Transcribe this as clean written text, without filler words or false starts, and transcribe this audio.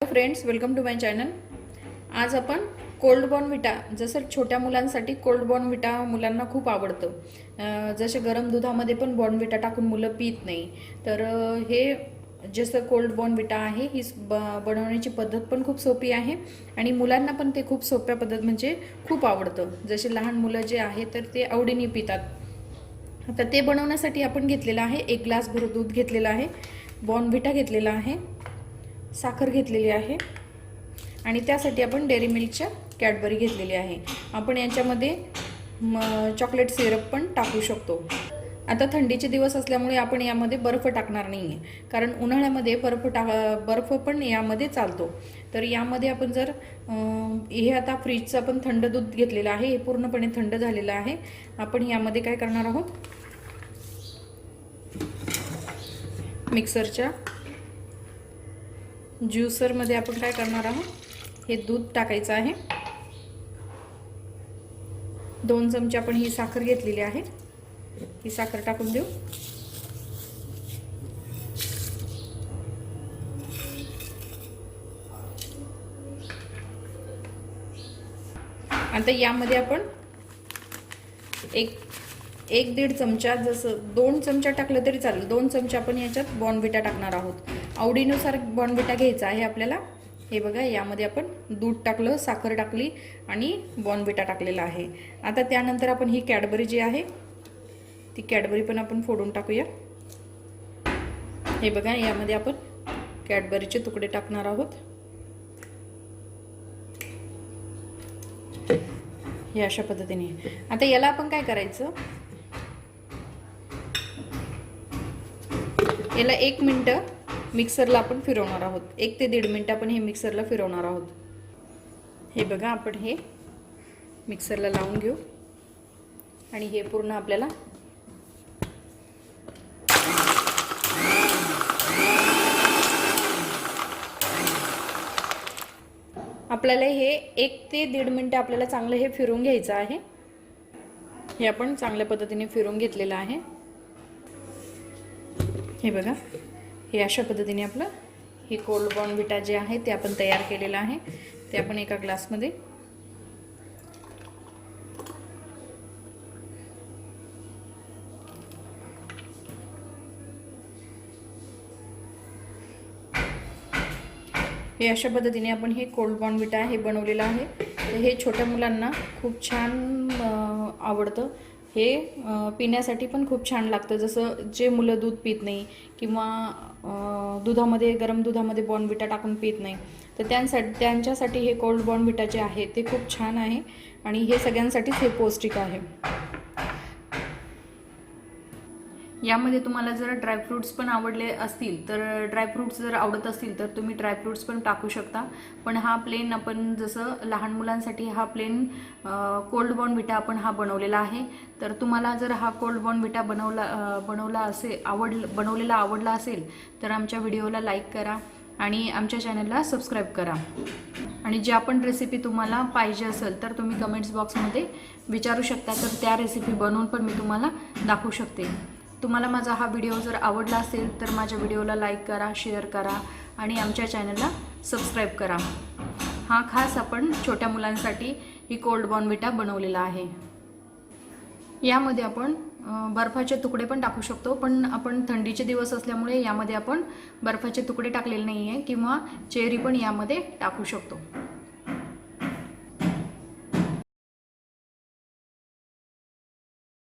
Friends, welcome to my channel. आज आपण cold Bournvita, जसं छोट्या मुलांसाठी कोल्ड बॉर्नविटा मुलांना खूप आवडतं। जसे गरम दुधामध्ये पण बॉर्नविटा टाकून मुलं पीत नाही, तर हे जसं कोल्ड बॉर्नविटा आहे ही बनवण्याची पद्धत पण खूप सोपी आहे आणि मुलांना पण ते खूप सोप्या पद्धत म्हणजे खूप आवडतं। जसे लहान मुलं जे आहे तर ते आवडीने पितात। आता ते बनवण्यासाठी आपण घेतलेला आहे 1 ग्लास भर दूध घेतलेला आहे, बॉर्नविटा घेतलेला आहे, साखर घेतलेली आहे आणि त्यासाठी आपण डेअरी मिल्कच्या कॅडबरी घेतलेली आहे। आपण याच्यामध्ये चॉकलेट सिरप पण टाकू शकतो। आता थंडीचे दिवस असल्यामुळे आपण यामध्ये बर्फ टाकणार नाही आहे, कारण उन्हाळ्यामध्ये बर्फ पण यामध्ये चालतो। तर यामध्ये आपण जर हे आता फ्रीजचं आपण थंड दूध घेतलेलं आहे, हे पूर्णपणे थंड झालेलं आहे। आपण यामध्ये काय करणार आहोत, मिक्सरच्या ज्यूसरमध्ये आपण काय करणार आहोत, हे दूध टाकायचं आहे। 2 चमचे आपण ही साखर घेतलेली आहे, ही साखर टाकून देऊ। आता यामध्ये आपण एक 1-1.5 चमचा, जसं 2 चमचा टाकलं तरी चालेल, 2 चमचे आपण याच्यात बॉर्नविटा टाकणार आहोत। आवडीनुसार बॉर्नविटा घ्यायचा आहे आपल्याला। हे बघा, यामध्ये आपण दूध टाकलं, साखर टाकली आणि बॉर्नविटा टाकलेला आहे। आता त्यानंतर आपण ही कॅडबरी जी आहे ती कॅडबरी पण आपण फोडून टाकूया। हे बघा, यामध्ये आपण कॅडबरीचे तुकडे टाकणार आहोत। हे अशा पद्धतीने। आता याला आपण काय करायचं, याला 1 मिनिट मिक्सरला आपण फिरवणार आहोत। 1 ते 1.5 मिनिट आपण हे मिक्सरला फिरवणार आहोत। हे बघा, आपण हे मिक्सरला लावून घेऊ आणि हे पूर्ण आपल्याला हे 1 ते 1.5 मिनिट आपल्याला चांगलं हे फिरवून घ्यायचं आहे। हे आपण चांगल्या पद्धतीने फिरवून घेतलेलं आहे। हे बघा, हे अशा पद्धतीने आपलं हे कोल्ड बॉर्नविटा जे आहे ते आपण तयार केलेलं आहे। ते आपण एका ग्लासमध्ये हे अशा पद्धतीने आपण हे कोल्ड बॉर्नविटा हे बनवलेलं आहे। तर हे छोट्या मुलांना खूप छान आवडतं। हे पिण्यासाठी पण खूप छान लागतं। जसं जे मुलं दूध पित नाही किंवा गरम दुधामध्ये बॉर्नविटा टाकून पित नाही, तर त्यांच्यासाठी हे कोल्ड बॉर्नविटा जे आहे ते खूप छान आहे आणि हे सगळ्यांसाठीच हे पौष्टिक आहे। यामध्ये तुम्हाला जर ड्रायफ्रूट्स पण आवडले असतील, तर ड्रायफ्रूट्स जर आवडत असतील तर तुम्ही ड्रायफ्रूट्स पण टाकू शकता। पण हा प्लेन आपण जसं लहान मुलांसाठी हा प्लेन कोल्ड बॉर्नविटा आपण हा बनवलेला आहे। तर तुम्हाला जर हा कोल्ड बॉर्नविटा बनवलेला आवडला असेल तर आमच्या व्हिडिओला लाईक करा आणि आमच्या चॅनलला सबस्क्राईब करा। आणि जी आपण रेसिपी तुम्हाला पाहिजे असेल तर तुम्ही कमेंट्स बॉक्समध्ये विचारू शकता, तर त्या रेसिपी बनवून पण मी तुम्हाला दाखवू शकते। तुम्हाला माझा हा व्हिडिओ जर आवडला असेल तर माझ्या व्हिडिओला लाईक करा, शेअर करा आणि आमच्या चॅनलला सबस्क्राईब करा। हा खास आपण छोट्या मुलांसाठी ही कोल्ड बॉर्नविटा बनवलेला आहे। यामध्ये आपण बर्फाचे तुकडे पण टाकू शकतो, पण आपण थंडीचे दिवस असल्यामुळे यामध्ये आपण बर्फाचे तुकडे टाकलेले नाही आहे, किंवा चेरी पण यामध्ये टाकू शकतो।